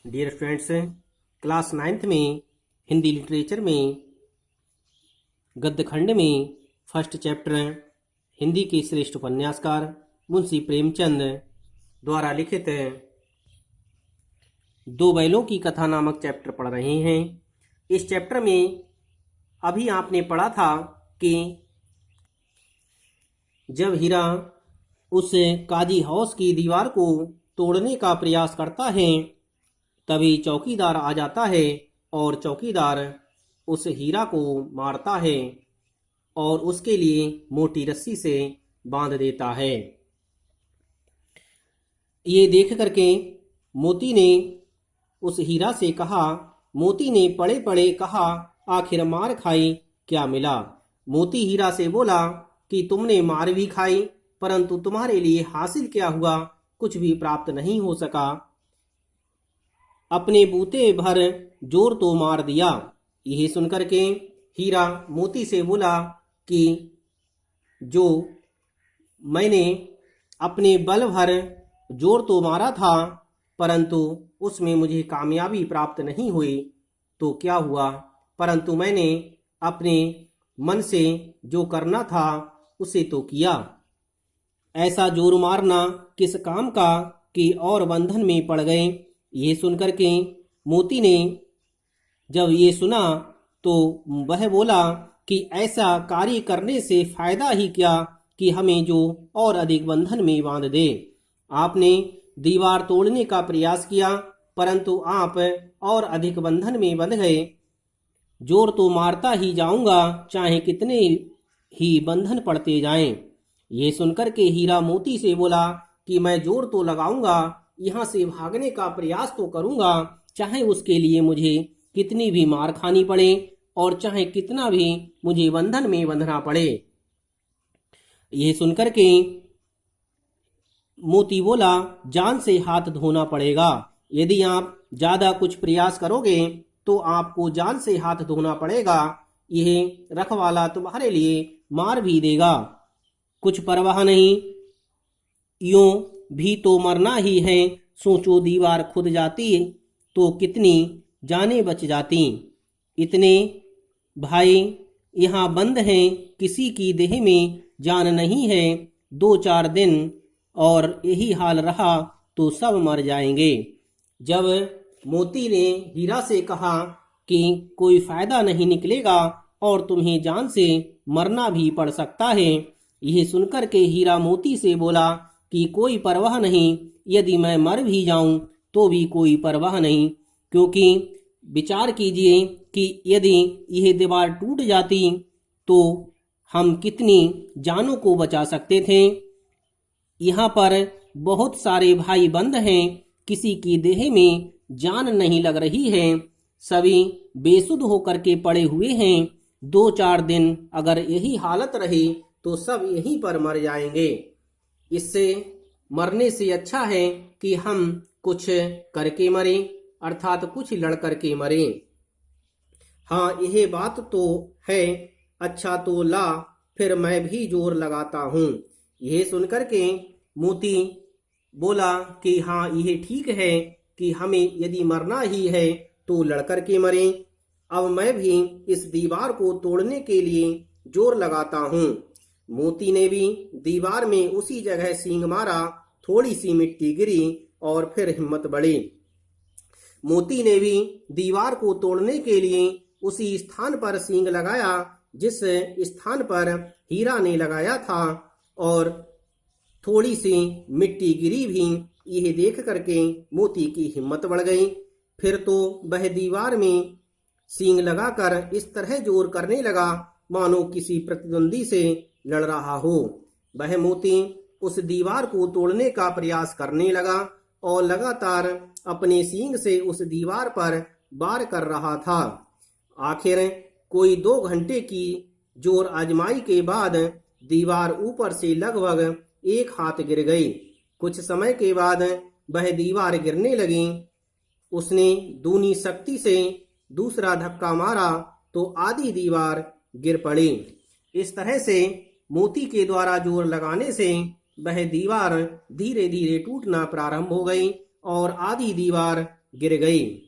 Dear students, class 9th में Hindi literature में गद्य खंड में फर्स्ट चैप्टर हिंदी के श्रेष्ठ उपन्यासकार मुंशी प्रेमचंद द्वारा लिखित दो बैलों की कथा नामक चैप्टर पढ़ रहे हैं। इस चैप्टर में अभी आपने पढ़ा था कि जब हीरा उस काजी हाउस की दीवार को तोड़ने का प्रयास करता है तभी चौकीदार आ जाता है और चौकीदार उस हीरा को मारता है और उसके लिए मोटी रस्सी से बांध देता है। ये देख करके मोती ने उस हीरा से कहा, मोती ने पड़े पड़े कहा, आखिर मार खाई क्या मिला। मोती हीरा से बोला कि तुमने मार भी खाई परंतु तुम्हारे लिए हासिल क्या हुआ, कुछ भी प्राप्त नहीं हो सका। अपने बूते भर जोर तो मार दिया। यही सुनकर के हीरा मोती से बोला कि जो मैंने अपने बल भर जोर तो मारा था परंतु उसमें मुझे कामयाबी प्राप्त नहीं हुई तो क्या हुआ, परंतु मैंने अपने मन से जो करना था उसे तो किया। ऐसा जोर मारना किस काम का कि और बंधन में पड़ गए। ये सुनकर के मोती ने जब ये सुना तो वह बोला कि ऐसा कार्य करने से फायदा ही क्या कि हमें जो और अधिक बंधन में बांध दे। आपने दीवार तोड़ने का प्रयास किया परंतु आप और अधिक बंधन में बंध गए। जोर तो मारता ही जाऊंगा चाहे कितने ही बंधन पड़ते जाएं। ये सुनकर के हीरा मोती से बोला कि मैं जोर तो लगाऊंगा, यहाँ से भागने का प्रयास तो करूंगा, चाहे उसके लिए मुझे कितनी भी मार खानी पड़े और चाहे कितना भी मुझे बंधन में बंधना पड़े। यह सुनकर के मोती बोला, जान से हाथ धोना पड़ेगा। यदि आप ज्यादा कुछ प्रयास करोगे तो आपको जान से हाथ धोना पड़ेगा। यह रखवाला तुम्हारे लिए मार भी देगा। कुछ परवाह नहीं, यूं भी तो मरना ही है। सोचो दीवार खुद जाती तो कितनी जानें बच जाती। इतने भाई यहाँ बंद हैं, किसी की देह में जान नहीं है। 2-4 दिन और यही हाल रहा तो सब मर जाएंगे। जब मोती ने हीरा से कहा कि कोई फायदा नहीं निकलेगा और तुम्हें जान से मरना भी पड़ सकता है, यह सुनकर के हीरा मोती से बोला कि कोई परवाह नहीं, यदि मैं मर भी जाऊं तो भी कोई परवाह नहीं, क्योंकि विचार कीजिए कि यदि यह दीवार टूट जाती तो हम कितनी जानों को बचा सकते थे। यहाँ पर बहुत सारे भाई बंद हैं, किसी की देह में जान नहीं लग रही है, सभी बेसुध होकर के पड़े हुए हैं। 2-4 दिन अगर यही हालत रही तो सब यहीं पर मर जाएंगे। इससे मरने से अच्छा है कि हम कुछ करके मरें, अर्थात कुछ लड़ करके मरें। हाँ, यह बात तो है। अच्छा तो ला, फिर मैं भी जोर लगाता हूँ। यह सुनकर के मोती बोला कि हाँ, यह ठीक है कि हमें यदि मरना ही है तो लड़कर के मरें। अब मैं भी इस दीवार को तोड़ने के लिए जोर लगाता हूँ। मोती ने भी दीवार में उसी जगह सींग मारा, थोड़ी सी मिट्टी गिरी और फिर हिम्मत बढ़ी। मोती ने भी दीवार को तोड़ने के लिए उसी स्थान पर सींग लगाया जिस स्थान पर हीरा ने लगाया था और थोड़ी सी मिट्टी गिरी भी। यह देख करके मोती की हिम्मत बढ़ गई। फिर तो वह दीवार में सींग लगाकर इस तरह जोर करने लगा मानो किसी प्रतिद्वंदी से लड़ रहा हो। वह मोती उस दीवार को तोड़ने का प्रयास करने लगा और लगातार अपने सींग से उस दीवार पर वार कर रहा था। आखिर कोई 2 घंटे की जोर आजमाई के बाद दीवार ऊपर से लगभग 1 हाथ गिर गई। कुछ समय के बाद वह दीवार गिरने लगी। उसने दूनी शक्ति से दूसरा धक्का मारा तो आधी दीवार गिर पड़ी। इस तरह से मोती के द्वारा जोर लगाने से वह दीवार धीरे धीरे टूटना प्रारंभ हो गई और आधी दीवार गिर गई।